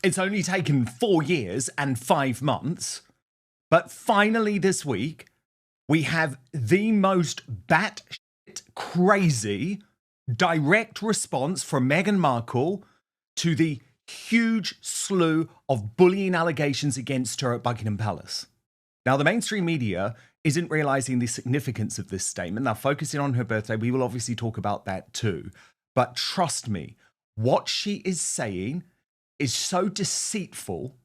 It's only taken 4 years and 5 months. But finally this week, we have the most batshit crazy direct response from Meghan Markle to the huge slew of bullying allegations against her at Buckingham Palace. Now, the mainstream media isn't realizing the significance of this statement. Now, focusing on her birthday, we will obviously talk about that too. But trust me, what she is saying is so deceitful,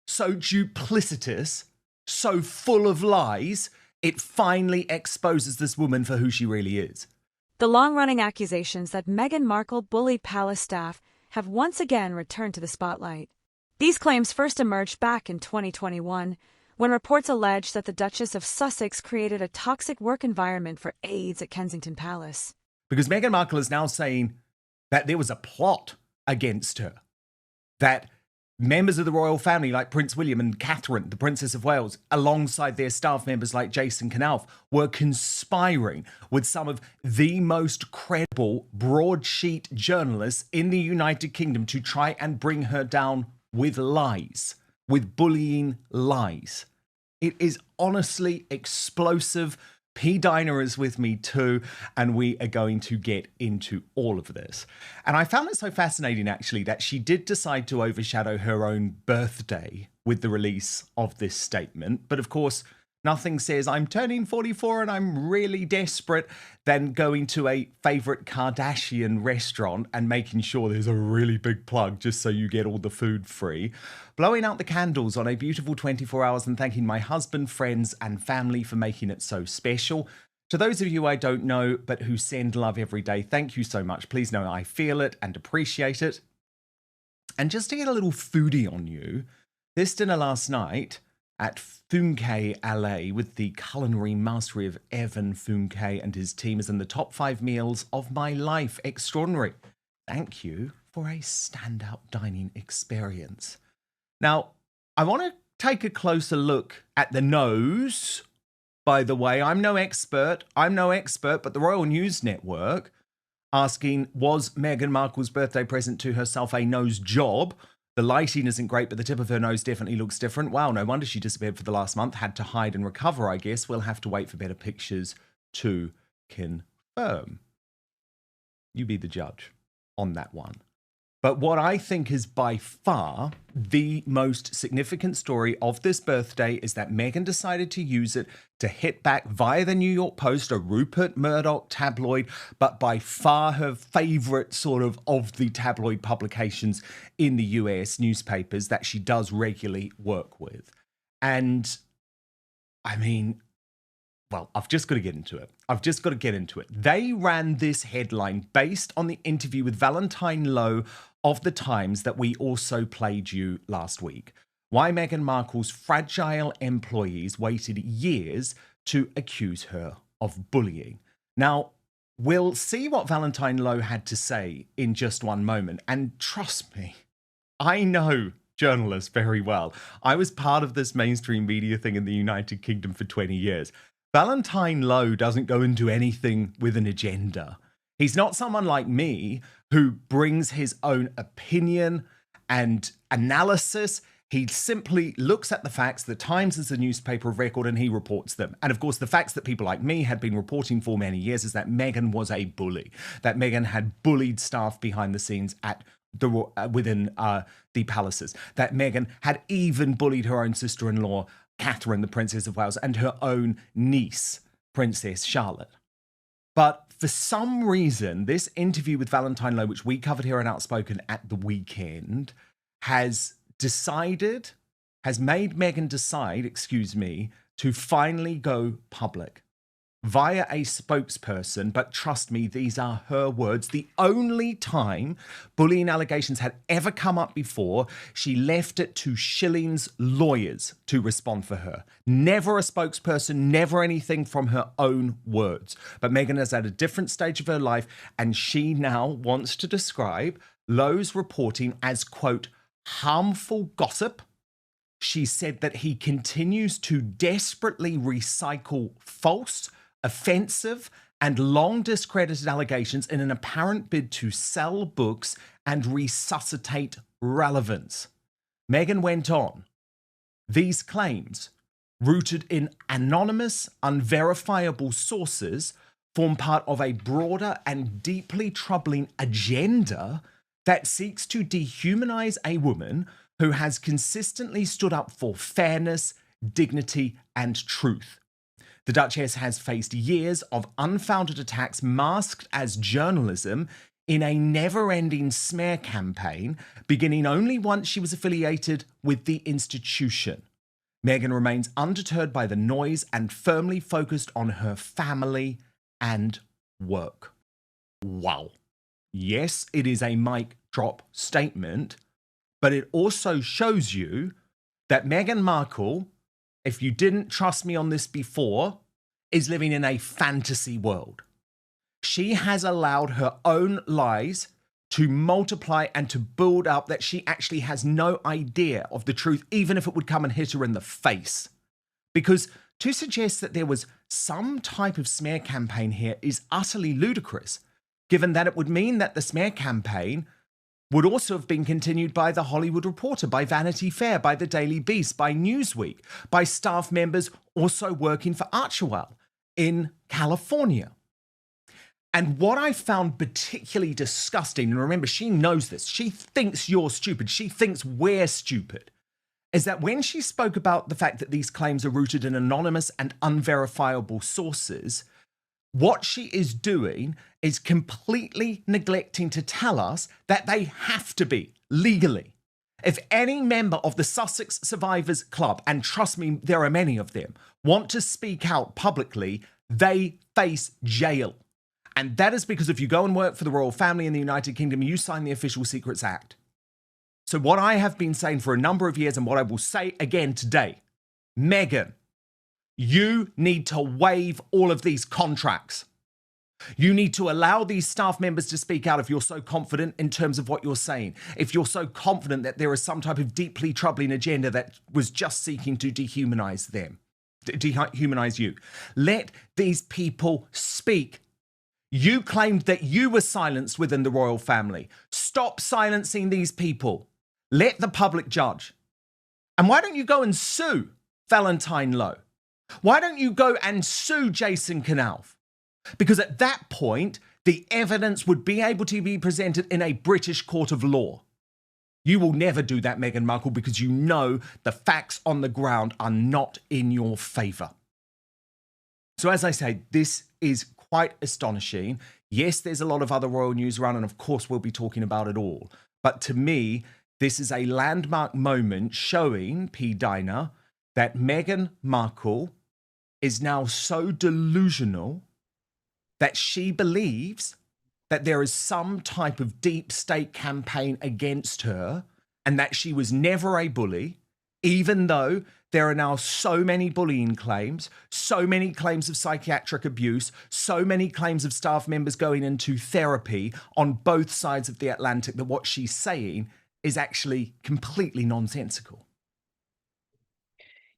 so duplicitous, so full of lies, it finally exposes this woman for who she really is. The long-running accusations that Meghan Markle bullied palace staff have once again returned to the spotlight. These claims first emerged back in 2021, when reports alleged that the Duchess of Sussex created a toxic work environment for aides at Kensington Palace. Because Meghan Markle is now saying that there was a plot against her, that members of the royal family like Prince William and Catherine, the Princess of Wales, alongside their staff members like Jason Knauf, were conspiring with some of the most credible broadsheet journalists in the United Kingdom to try and bring her down with lies, with bullying lies. It is honestly explosive. P. Dinah is with me too, and we are going to get into all of this. And I found it so fascinating, actually, that she did decide to overshadow her own birthday with the release of this statement. But of course, nothing says I'm turning 44 and I'm really desperate than going to a favourite Kardashian restaurant and making sure there's a really big plug just so you get all the food free. Blowing out the candles on a beautiful 24 hours and thanking my husband, friends and family for making it so special. To those of you I don't know but who send love every day, thank you so much. Please know I feel it and appreciate it. And just to get a little foodie on you, this dinner last night at Funke LA with the culinary mastery of Evan Funke and his team is in the top 5 meals of my life. Extraordinary. Thank you for a standout dining experience. Now, I want to take a closer look at the nose. By the way, I'm no expert, but the Royal News Network asking, was Meghan Markle's birthday present to herself a nose job? The lighting isn't great, but the tip of her nose definitely looks different. Wow, no wonder she disappeared for the last month. Had to hide and recover, I guess. We'll have to wait for better pictures to confirm. You be the judge on that one. But what I think is by far the most significant story of this birthday is that Meghan decided to use it to hit back via the New York Post, a Rupert Murdoch tabloid, but by far her favorite sort of the tabloid publications in the US newspapers that she does regularly work with. And I mean, well, I've just got to get into it. They ran this headline based on the interview with Valentine Lowe of The Times that we also played you last week. Why Meghan Markle's fragile employees waited years to accuse her of bullying. Now, we'll see what Valentine Lowe had to say in just one moment. And trust me, I know journalists very well. I was part of this mainstream media thing in the United Kingdom for 20 years. Valentine Lowe doesn't go into anything with an agenda. He's not someone like me who brings his own opinion and analysis. He simply looks at the facts. The Times is a newspaper of record and he reports them. And of course, the facts that people like me had been reporting for many years is that Meghan was a bully, that Meghan had bullied staff behind the scenes at within the palaces, that Meghan had even bullied her own sister-in-law, Catherine, the Princess of Wales, and her own niece, Princess Charlotte. But for some reason, this interview with Valentine Lowe, which we covered here on Outspoken at the weekend, has made Meghan decide, to finally go public via a spokesperson. But trust me, these are her words. The only time bullying allegations had ever come up before, she left it to Schilling's lawyers to respond for her. Never a spokesperson, never anything from her own words. But Meghan is at a different stage of her life, and she now wants to describe Lowe's reporting as, quote, harmful gossip. She said that he continues to desperately recycle false, offensive, and long discredited allegations in an apparent bid to sell books and resuscitate relevance. Meghan went on, these claims, rooted in anonymous, unverifiable sources, form part of a broader and deeply troubling agenda that seeks to dehumanize a woman who has consistently stood up for fairness, dignity, and truth. The Duchess has faced years of unfounded attacks masked as journalism in a never-ending smear campaign, beginning only once she was affiliated with the institution. Meghan remains undeterred by the noise and firmly focused on her family and work. Wow. Yes, it is a mic drop statement, but it also shows you that Meghan Markle, if you didn't trust me on this before, is living in a fantasy world. She has allowed her own lies to multiply and to build up that she actually has no idea of the truth, even if it would come and hit her in the face. Because to suggest that there was some type of smear campaign here is utterly ludicrous, given that it would mean that the smear campaign would also have been continued by The Hollywood Reporter, by Vanity Fair, by The Daily Beast, by Newsweek, by staff members also working for Archewell in California. And what I found particularly disgusting, and remember, she knows this, she thinks you're stupid, she thinks we're stupid, is that when she spoke about the fact that these claims are rooted in anonymous and unverifiable sources, what she is doing is completely neglecting to tell us that they have to be legally. If any member of the Sussex Survivors Club, and trust me, there are many of them, want to speak out publicly, they face jail. And that is because if you go and work for the royal family in the United Kingdom, you sign the Official Secrets Act. So what I have been saying for a number of years, and what I will say again today, Meghan, you need to waive all of these contracts. You need to allow these staff members to speak out if you're so confident in terms of what you're saying. If you're so confident that there is some type of deeply troubling agenda that was just seeking to dehumanize them, dehumanize you. Let these people speak. You claimed that you were silenced within the royal family. Stop silencing these people. Let the public judge. And why don't you go and sue Valentine Lowe? Why don't you go and sue Jason Knauf? Because at that point, the evidence would be able to be presented in a British court of law. You will never do that, Meghan Markle, because you know the facts on the ground are not in your favour. So as I say, this is quite astonishing. Yes, there's a lot of other royal news around, and of course we'll be talking about it all. But to me, this is a landmark moment showing, P. Dina, that Meghan Markle is now so delusional that she believes that there is some type of deep state campaign against her and that she was never a bully, even though there are now so many bullying claims, so many claims of psychiatric abuse, so many claims of staff members going into therapy on both sides of the Atlantic, that what she's saying is actually completely nonsensical.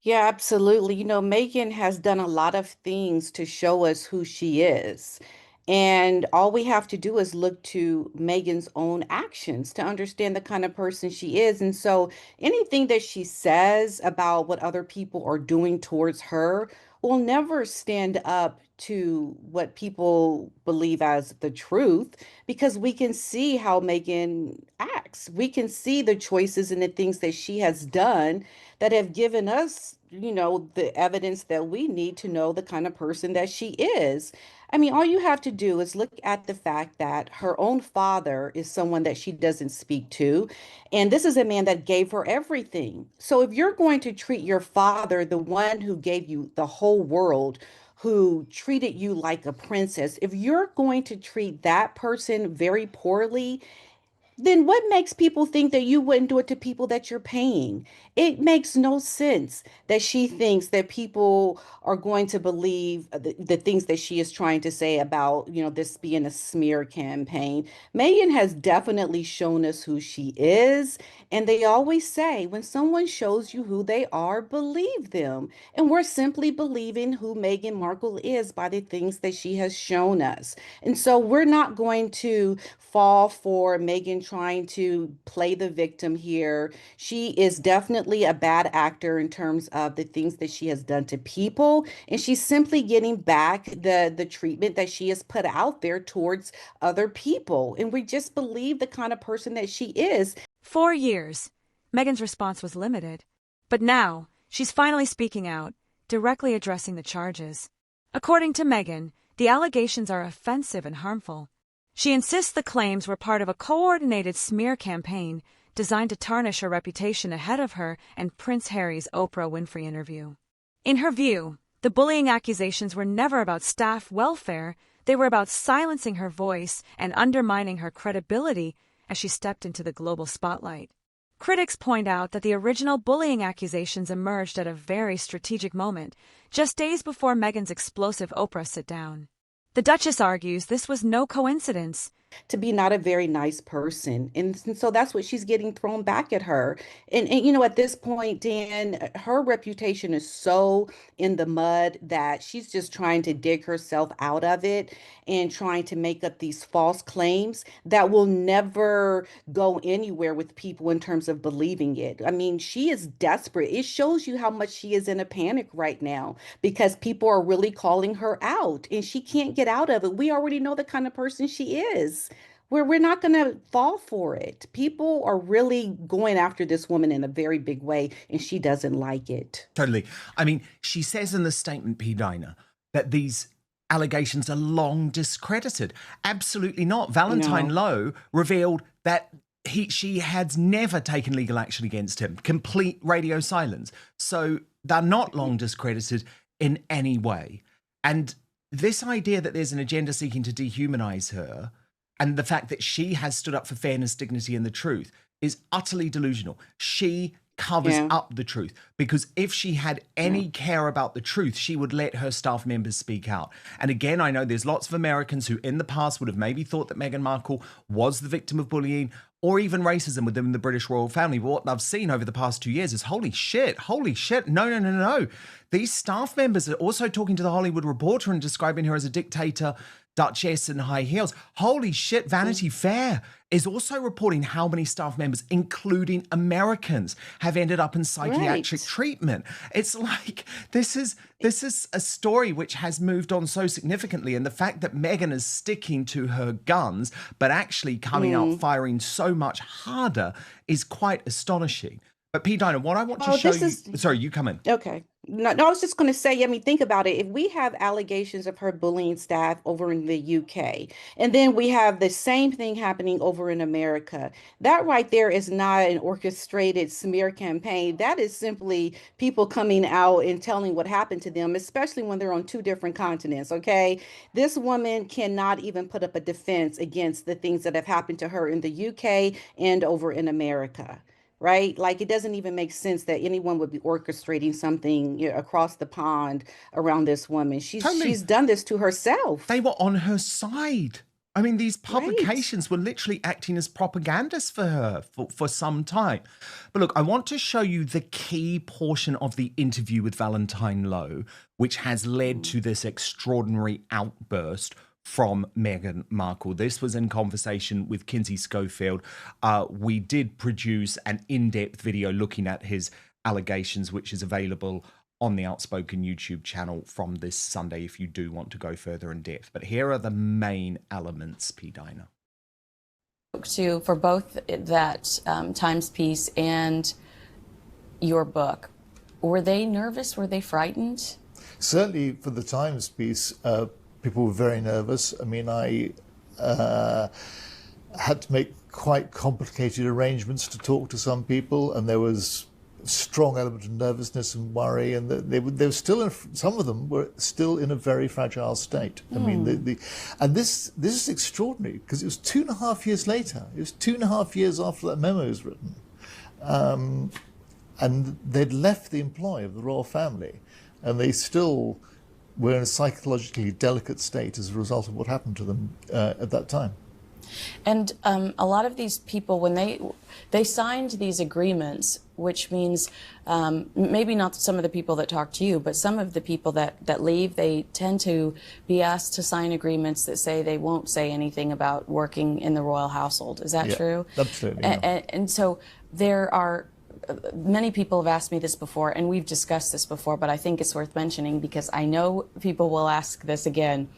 Yeah, absolutely. Megan has done a lot of things to show us who she is. And all we have to do is look to Megan's own actions to understand the kind of person she is. And so anything that she says about what other people are doing towards her will never stand up to what people believe as the truth, because we can see how Megan acts. We can see the choices and the things that she has done that have given us, the evidence that we need to know the kind of person that she is. I mean, all you have to do is look at the fact that her own father is someone that she doesn't speak to. And this is a man that gave her everything. So if you're going to treat your father, the one who gave you the whole world, who treated you like a princess, if you're going to treat that person very poorly, then what makes people think that you wouldn't do it to people that you're paying? It makes no sense that she thinks that people are going to believe the things that she is trying to say about, this being a smear campaign. Megan has definitely shown us who she is. And they always say, when someone shows you who they are, believe them. And we're simply believing who Meghan Markle is by the things that she has shown us. And so we're not going to fall for Megan trying to play the victim here. She is definitely a bad actor in terms of the things that she has done to people, and she's simply getting back the treatment that she has put out there towards other people. And we just believe the kind of person that she is. 4 years. Meghan's response was limited. But now, she's finally speaking out, directly addressing the charges. According to Meghan, the allegations are offensive and harmful. She insists the claims were part of a coordinated smear campaign designed to tarnish her reputation ahead of her and Prince Harry's Oprah Winfrey interview. In her view, the bullying accusations were never about staff welfare, they were about silencing her voice and undermining her credibility as she stepped into the global spotlight. Critics point out that the original bullying accusations emerged at a very strategic moment, just days before Meghan's explosive Oprah sit-down. The Duchess argues this was no coincidence. To be not a very nice person. And so that's what she's getting thrown back at her. And you know, at this point, Dan, her reputation is so in the mud that she's just trying to dig herself out of it and trying to make up these false claims that will never go anywhere with people in terms of believing it. I mean, she is desperate. It shows you how much she is in a panic right now because people are really calling her out and she can't get out of it. We already know the kind of person she is. We're not going to fall for it. People are really going after this woman in a very big way, and she doesn't like it. Totally. I mean, she says in the statement, P. Dinah, that these allegations are long discredited. Absolutely not. Valentine Lowe revealed that she had never taken legal action against him. Complete radio silence. So they're not long discredited in any way. And this idea that there's an agenda seeking to dehumanize her and the fact that she has stood up for fairness, dignity, and the truth is utterly delusional. She covers up the truth because if she had any care about the truth, she would let her staff members speak out. And again, I know there's lots of Americans who in the past would have maybe thought that Meghan Markle was the victim of bullying or even racism within the British royal family. But what I've seen over the past 2 years is holy shit. No. These staff members are also talking to the Hollywood Reporter and describing her as a dictator, duchess in high heels. Holy shit, Vanity Fair is also reporting how many staff members, including Americans, have ended up in psychiatric treatment. It's like this is a story which has moved on so significantly, and the fact that Meghan is sticking to her guns but actually coming out firing so much harder is quite astonishing. But P. Dinah, what I want to show you... Sorry, you come in. Okay. No, I was just going to say, I mean, think about it. If we have allegations of her bullying staff over in the UK, and then we have the same thing happening over in America, that right there is not an orchestrated smear campaign. That is simply people coming out and telling what happened to them, especially when they're on two different continents, okay? This woman cannot even put up a defense against the things that have happened to her in the UK and over in America. Right? Like it doesn't even make sense that anyone would be orchestrating something, you know, across the pond around this woman. She's done this to herself. They were on her side. I mean, these publications were literally acting as propagandists for her for some time. But look, I want to show you the key portion of the interview with Valentine Lowe, which has led to this extraordinary outburst from Meghan Markle. This was in conversation with Kinsey Schofield. We did produce an in-depth video looking at his allegations, which is available on the Outspoken YouTube channel from this Sunday if you do want to go further in depth. But here are the main elements, P. Dinah. For both that Times piece and your book, were they nervous? Were they frightened? Certainly for the Times piece, people were very nervous. I mean, I had to make quite complicated arrangements to talk to some people, and there was a strong element of nervousness and worry, and they were still, some of them were still in a very fragile state. I mean, and this is extraordinary because it was 2.5 years later. It was 2.5 years after that memo was written, and they'd left the employ of the royal family, and they still were in a psychologically delicate state as a result of what happened to them at that time. And a lot of these people, when they signed these agreements, which means maybe not some of the people that talk to you, but some of the people that leave, they tend to be asked to sign agreements that say they won't say anything about working in the royal household. Is that true? Absolutely. And so there are many people have asked me this before, and we've discussed this before, but I think it's worth mentioning because I know people will ask this again.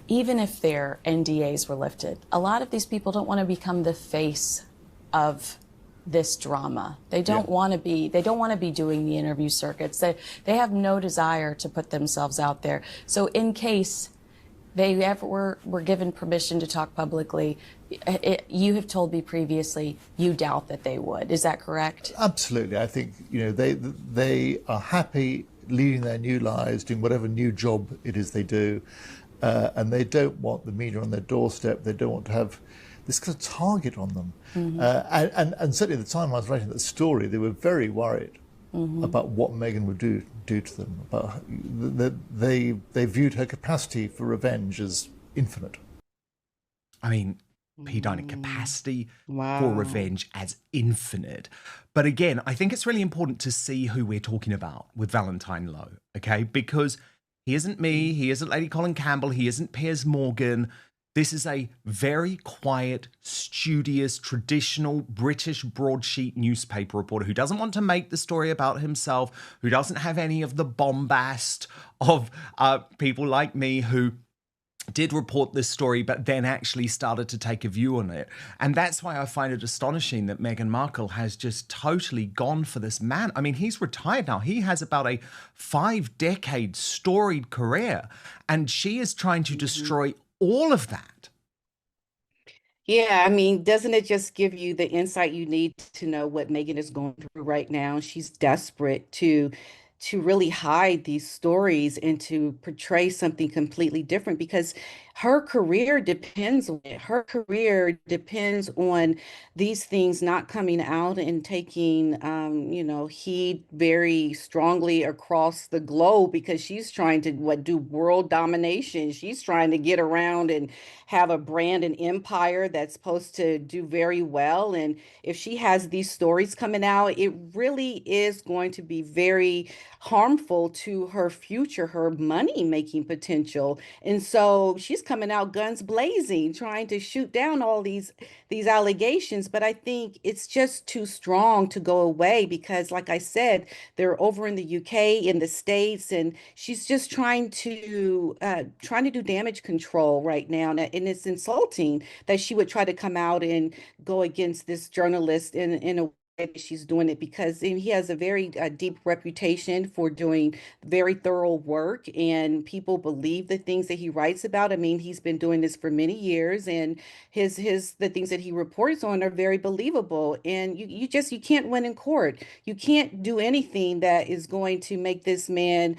Even if their NDAs were lifted, a lot of these people don't want to become the face of this drama. They don't want to be. They don't want to be doing the interview circuits. They have no desire to put themselves out there. So in case they ever were given permission to talk publicly, you have told me previously you doubt that they would. Is that correct? Absolutely. I think they are happy leading their new lives, doing whatever new job it is they do. And they don't want the media on their doorstep. They don't want to have this kind of target on them. And certainly at the time I was writing that story, they were very worried about what Meghan would do to them. About they viewed her capacity for revenge as infinite. I mean, P. Diner, capacity for Wow. revenge as infinite. But again, I think it's really important to see who we're talking about with Valentine Lowe, okay? Because he isn't me, he isn't Lady Colin Campbell, he isn't Piers Morgan. This is a very quiet, studious, traditional British broadsheet newspaper reporter who doesn't want to make the story about himself, who doesn't have any of the bombast of people like me who did report this story, but then actually started to take a view on it. And that's why I find it astonishing that Meghan Markle has just totally gone for this man. I mean, he's retired now. He has about a 5-decade storied career, and she is trying to destroy all of that. Yeah, I mean, doesn't it just give you the insight you need to know what Megan is going through right now? She's desperate to really hide these stories and to portray something completely different because her career depends on it. Her career depends on these things not coming out and taking heed very strongly across the globe because she's trying to do world domination. She's trying to get around and have a brand and empire that's supposed to do very well. And if she has these stories coming out, it really is going to be very harmful to her future, her money making potential. And so she's coming out guns blazing, trying to shoot down all these allegations. But I think it's just too strong to go away because, like I said, they're over in the UK, in the States, and she's just trying to do damage control right now. And it's insulting that she would try to come out and go against this journalist in a way that she's doing it because he has a very deep reputation for doing very thorough work and people believe the things that he writes about. I mean, he's been doing this for many years and the things that he reports on are very believable. And you can't win in court. You can't do anything that is going to make this man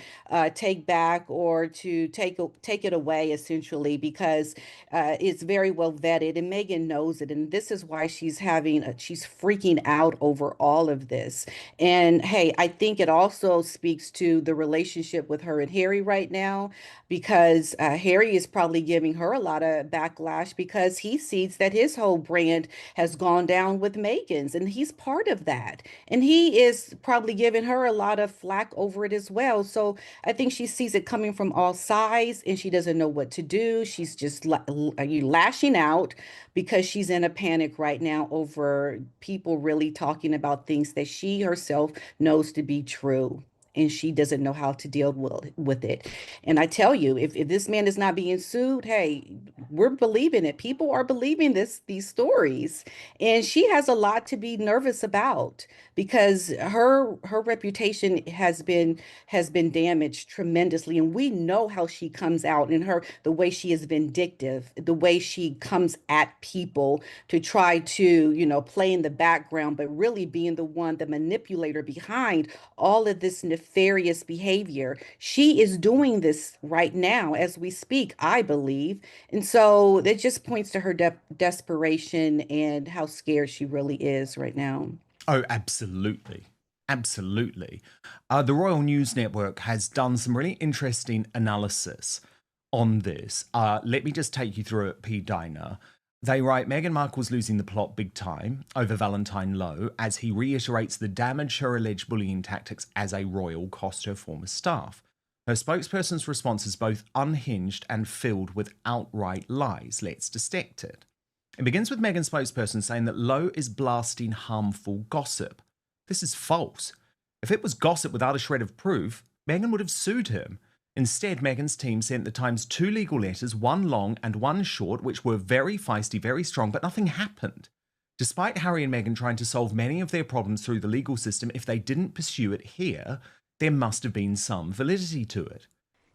take back or to take it away essentially because it's very well vetted and Megan knows it. And this is why she's freaking out over all of this. And hey, I think it also speaks to the relationship with her and Harry right now, because Harry is probably giving her a lot of backlash because he sees that his whole brand has gone down with Meghan's, and he's part of that. And he is probably giving her a lot of flack over it as well. So I think she sees it coming from all sides and she doesn't know what to do. She's just lashing out because she's in a panic right now over people really talking about things that she herself knows to be true. And she doesn't know how to deal with it. And I tell you, if this man is not being sued, hey, we're believing it. People are believing these stories. And she has a lot to be nervous about because her reputation has been damaged tremendously. And we know how she comes out and the way she is vindictive, the way she comes at people to try to, play in the background, but really being the one, the manipulator behind all of this nefarious behavior. She is doing this right now as we speak, I believe. And so that just points to her desperation and how scared she really is right now. Oh, absolutely. Absolutely. The Royal News Network has done some really interesting analysis on this. Let me just take you through it, P. Diner. They write, Meghan Markle's losing the plot big time over Valentine Lowe as he reiterates the damage her alleged bullying tactics as a royal cost her former staff. Her spokesperson's response is both unhinged and filled with outright lies. Let's dissect it. It begins with Meghan's spokesperson saying that Lowe is blasting harmful gossip. This is false. If it was gossip without a shred of proof, Meghan would have sued him. Instead, Meghan's team sent the Times 2 legal letters, one long and one short, which were very feisty, very strong, but nothing happened. Despite Harry and Meghan trying to solve many of their problems through the legal system, if they didn't pursue it here, there must have been some validity to it.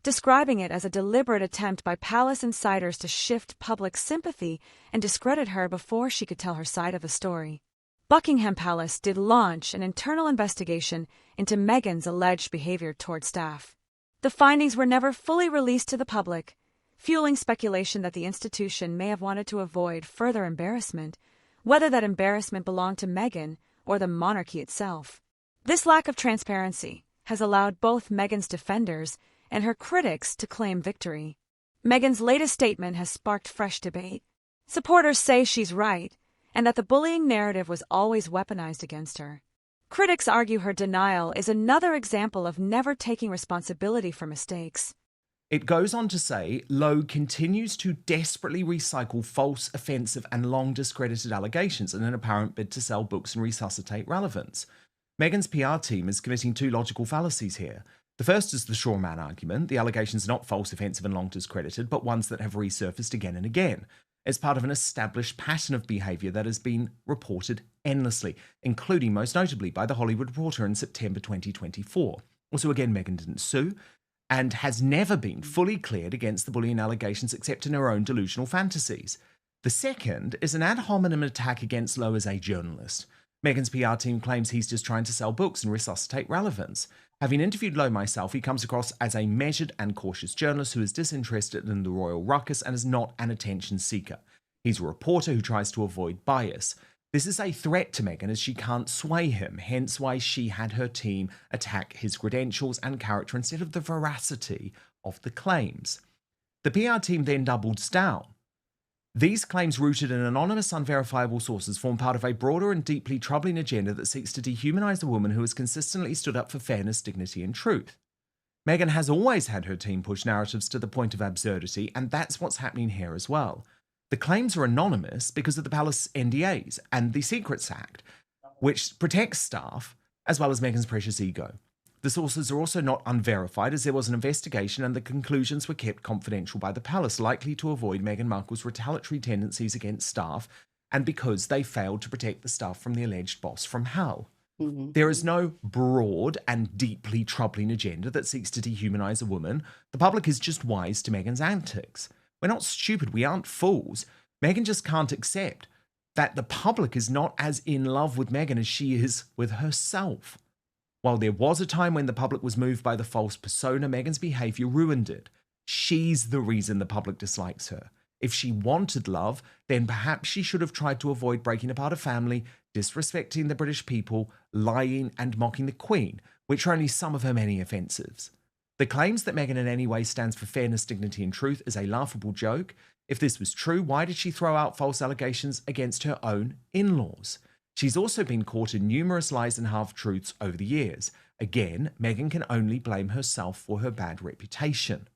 Describing it as a deliberate attempt by palace insiders to shift public sympathy and discredit her before she could tell her side of the story. Buckingham Palace did launch an internal investigation into Meghan's alleged behavior toward staff. The findings were never fully released to the public, fueling speculation that the institution may have wanted to avoid further embarrassment, whether that embarrassment belonged to Meghan or the monarchy itself. This lack of transparency has allowed both Meghan's defenders and her critics to claim victory. Meghan's latest statement has sparked fresh debate. Supporters say she's right, and that the bullying narrative was always weaponized against her. Critics argue her denial is another example of never taking responsibility for mistakes. It goes on to say, Lowe continues to desperately recycle false, offensive and long discredited allegations in an apparent bid to sell books and resuscitate relevance. Meghan's PR team is committing two logical fallacies here. The first is the straw man argument. The allegations are not false, offensive and long discredited, but ones that have resurfaced again and again. It's part of an established pattern of behaviour that has been reported endlessly, including most notably by The Hollywood Reporter in September 2024. Also, again, Meghan didn't sue and has never been fully cleared against the bullying allegations except in her own delusional fantasies. The second is an ad hominem attack against Lowe as a journalist. Meghan's PR team claims he's just trying to sell books and resuscitate relevance. Having interviewed Lowe myself, he comes across as a measured and cautious journalist who is disinterested in the royal ruckus and is not an attention seeker. He's a reporter who tries to avoid bias. This is a threat to Meghan as she can't sway him, hence why she had her team attack his credentials and character instead of the veracity of the claims. The PR team then doubles down. These claims, rooted in anonymous, unverifiable sources, form part of a broader and deeply troubling agenda that seeks to dehumanize a woman who has consistently stood up for fairness, dignity, and truth. Meghan has always had her team push narratives to the point of absurdity, and that's what's happening here as well. The claims are anonymous because of the palace NDAs and the Secrets Act, which protects staff as well as Meghan's precious ego. The sources are also not unverified, as there was an investigation and the conclusions were kept confidential by the palace, likely to avoid Meghan Markle's retaliatory tendencies against staff and because they failed to protect the staff from the alleged boss from hell. Mm-hmm. There is no broad and deeply troubling agenda that seeks to dehumanize a woman. The public is just wise to Meghan's antics. We're not stupid, we aren't fools. Meghan just can't accept that the public is not as in love with Meghan as she is with herself. While there was a time when the public was moved by the false persona, Meghan's behaviour ruined it. She's the reason the public dislikes her. If she wanted love, then perhaps she should have tried to avoid breaking apart a family, disrespecting the British people, lying and mocking the Queen, which are only some of her many offensives. The claims that Meghan in any way stands for fairness, dignity and truth is a laughable joke. If this was true, why did she throw out false allegations against her own in-laws? She's also been caught in numerous lies and half-truths over the years. Again, Meghan can only blame herself for her bad reputation.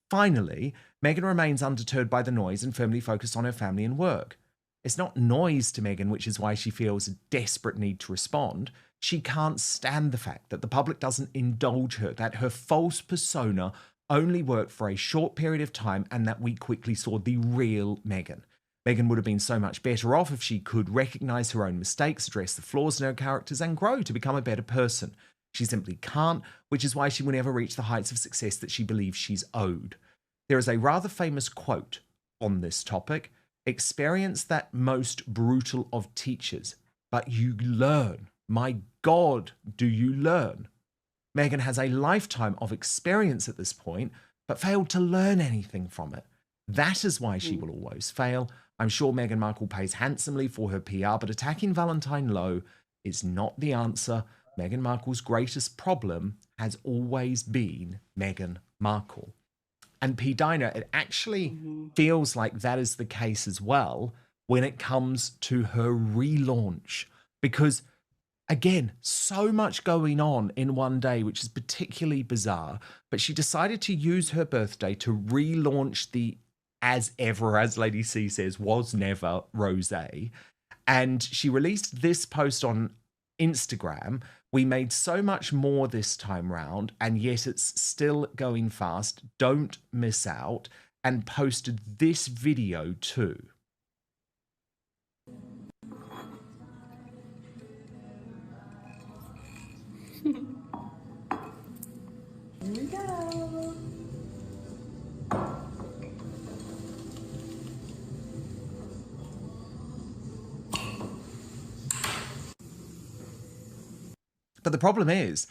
Finally, Meghan remains undeterred by the noise and firmly focused on her family and work. It's not noise to Meghan, which is why she feels a desperate need to respond. She can't stand the fact that the public doesn't indulge her, that her false persona only worked for a short period of time and that we quickly saw the real Meghan. Meghan would have been so much better off if she could recognise her own mistakes, address the flaws in her characters and grow to become a better person. She simply can't, which is why she will never reach the heights of success that she believes she's owed. There is a rather famous quote on this topic: experience that most brutal of teachers, but you learn. My God, do you learn? Meghan has a lifetime of experience at this point, but failed to learn anything from it. That is why she will always fail. I'm sure Meghan Markle pays handsomely for her PR, but attacking Valentine Lowe is not the answer. Meghan Markle's greatest problem has always been Meghan Markle. And P. Dina, it actually feels like that is the case as well when it comes to her relaunch. Because, again, so much going on in one day, which is particularly bizarre. But she decided to use her birthday to relaunch the as ever, as Lady C says, was never rosé. And she released this post on Instagram. We made so much more this time round, and yet it's still going fast. Don't miss out. And posted this video too. Here we go. But the problem is,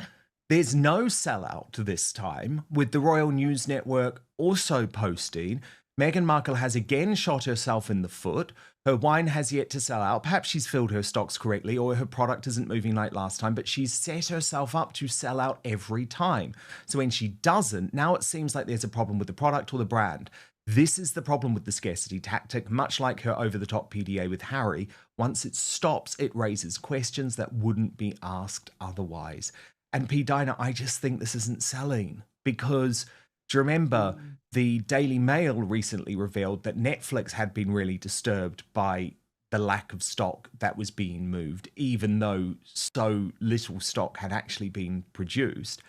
there's no sellout this time, with the Royal News Network also posting Meghan Markle has again shot herself in the foot. Her wine has yet to sell out. Perhaps she's filled her stocks correctly or her product isn't moving like last time, but she's set herself up to sell out every time. So when she doesn't, now it seems like there's a problem with the product or the brand. This is the problem with the scarcity tactic, much like her over-the-top PDA with Harry. Once it stops, it raises questions that wouldn't be asked otherwise. And P. Dina, I just think this isn't selling because, do you remember the Daily Mail recently revealed that Netflix had been really disturbed by the lack of stock that was being moved, even though so little stock had actually been produced.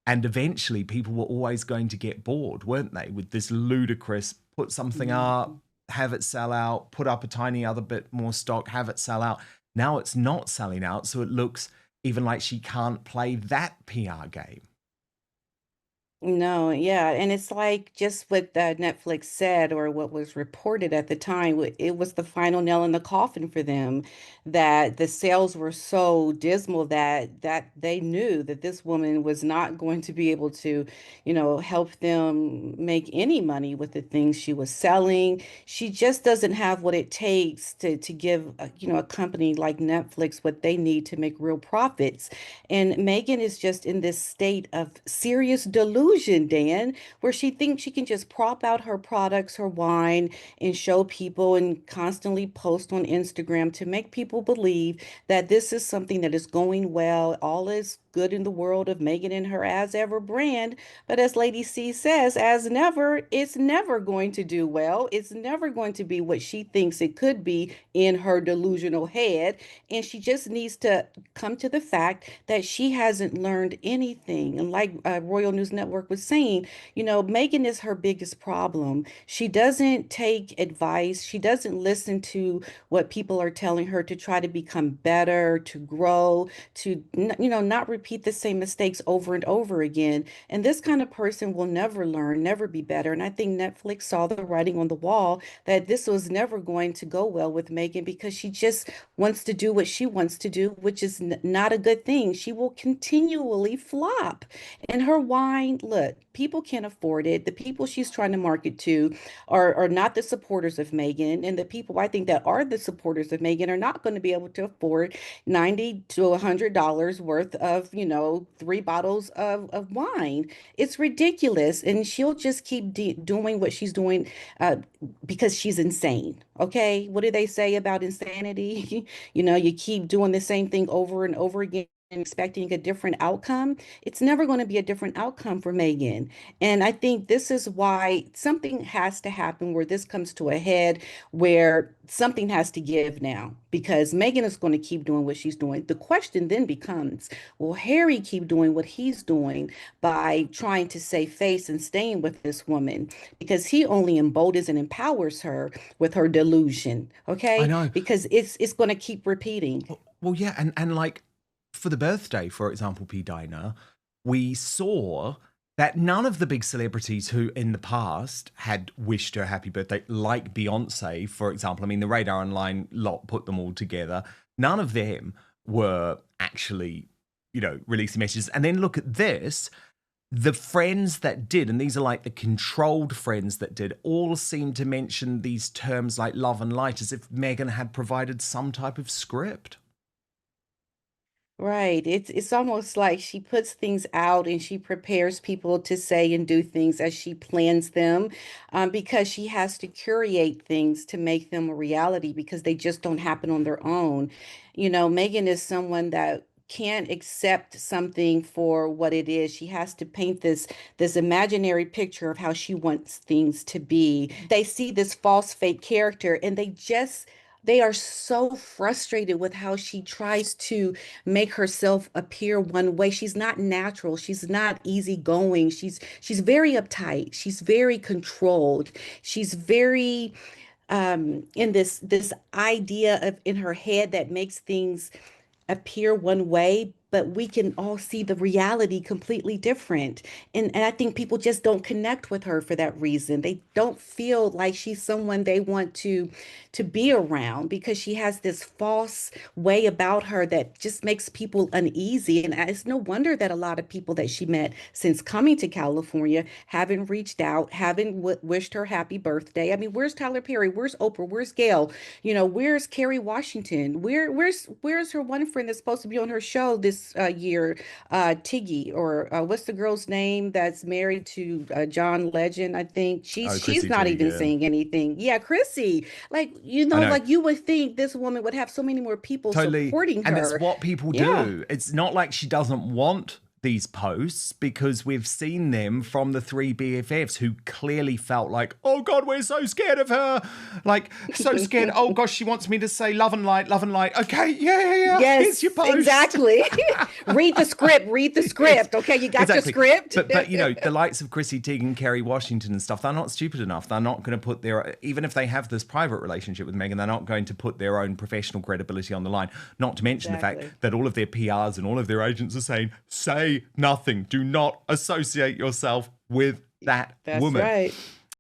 And eventually people were always going to get bored, weren't they, with this ludicrous put something up, have it sell out, put up a tiny other bit more stock, have it sell out. Now it's not selling out, so it looks even like she can't play that PR game. No, yeah, and it's like just what Netflix said or what was reported at the time, it was the final nail in the coffin for them, that the sales were so dismal that they knew that this woman was not going to be able to, help them make any money with the things she was selling. She just doesn't have what it takes to give, a company like Netflix what they need to make real profits. And Meghan is just in this state of serious delusion, Dan, where she thinks she can just prop out her products, her wine, and show people and constantly post on Instagram to make people believe that this is something that is going well. All is good in the world of Meghan and her as ever brand. But as Lady C says, as never, it's never going to do well. It's never going to be what she thinks it could be in her delusional head. And she just needs to come to the fact that she hasn't learned anything. And like Royal News Network was saying, Meghan is her biggest problem. She doesn't take advice. She doesn't listen to what people are telling her to try to become better, to grow, to, not repeat the same mistakes over and over again. And this kind of person will never learn, never be better. And I think Netflix saw the writing on the wall that this was never going to go well with Meghan because she just wants to do what she wants to do, which is not a good thing. She will continually flop. And her wine, look, people can't afford it. The people she's trying to market to are not the supporters of Meghan. And the people I think that are the supporters of Meghan are not going to be able to afford $90 to $100 worth of, 3 bottles of wine. It's ridiculous. And she'll just keep doing what she's doing because she's insane. Okay. What do they say about insanity? You keep doing the same thing over and over again and expecting a different outcome. It's never going to be a different outcome for Meghan. And I think this is why something has to happen where this comes to a head, where something has to give now, because Meghan is going to keep doing what she's doing. The question then becomes, will Harry keep doing what he's doing by trying to save face and staying with this woman? Because he only emboldens and empowers her with her delusion. I Okay. know. Because it's going to keep repeating. Well, yeah. And like for the birthday, for example, P. Dina, we saw that none of the big celebrities who in the past had wished her happy birthday, like Beyonce, for example, I mean, the Radar Online lot put them all together. None of them were actually, releasing messages. And then look at this. The friends that did, and these are like the controlled friends that did, all seem to mention these terms like love and light as if Meghan had provided some type of script. Right. It's almost like she puts things out and she prepares people to say and do things as she plans them, because she has to curate things to make them a reality because they just don't happen on their own. Megan is someone that can't accept something for what it is. She has to paint this imaginary picture of how she wants things to be. They see this false fake character and they are so frustrated with how she tries to make herself appear one way. She's not natural. She's not easygoing. She's very uptight. She's very controlled. She's very in this idea of in her head that makes things appear one way, but we can all see the reality completely different. And I think people just don't connect with her for that reason. They don't feel like she's someone they want to be around because she has this false way about her that just makes people uneasy. And it's no wonder that a lot of people that she met since coming to California haven't reached out, haven't wished her happy birthday. I mean, where's Tyler Perry? Where's Oprah? Where's Gail? Where's Kerry Washington? Where's her one friend that's supposed to be on her show this year? Tiggy, or what's the girl's name that's married to John Legend? I think Oh, she's Chrissy not Teigen, even yeah. saying anything. Yeah, Chrissy. Like, I know. like you would think this woman would have so many more people Totally. supporting And it's her. what people Yeah. do. It's not like she doesn't want these posts because we've seen them from the three BFFs who clearly felt like, oh God, we're so scared of her. Like, so scared. Oh gosh, she wants me to say love and light, love and light. Okay, yeah. Here's Yes, your post. exactly. Read the script. Read the script. Okay, you got Exactly. your script. But the likes of Chrissy Teigen, Kerry Washington and stuff, they're not stupid enough. They're not going to put even if they have this private relationship with Meghan, they're not going to put their own professional credibility on the line. Not to mention the Exactly. fact that all of their PRs and all of their agents are saying, say nothing. Do not associate yourself with that That's woman. right.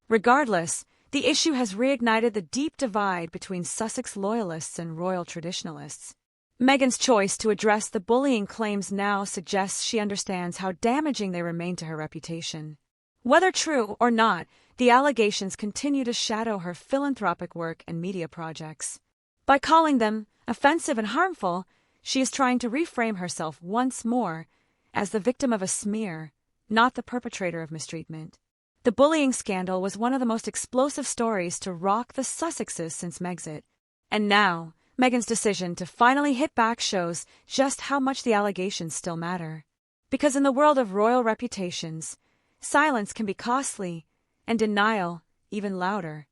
Regardless, the issue has reignited the deep divide between Sussex loyalists and royal traditionalists. Meghan's choice to address the bullying claims now suggests she understands how damaging they remain to her reputation. Whether true or not, the allegations continue to shadow her philanthropic work and media projects. By calling them offensive and harmful, she is trying to reframe herself once more as the victim of a smear, not the perpetrator of mistreatment. The bullying scandal was one of the most explosive stories to rock the Sussexes since Megxit. And now, Meghan's decision to finally hit back shows just how much the allegations still matter. Because in the world of royal reputations, silence can be costly, and denial even louder.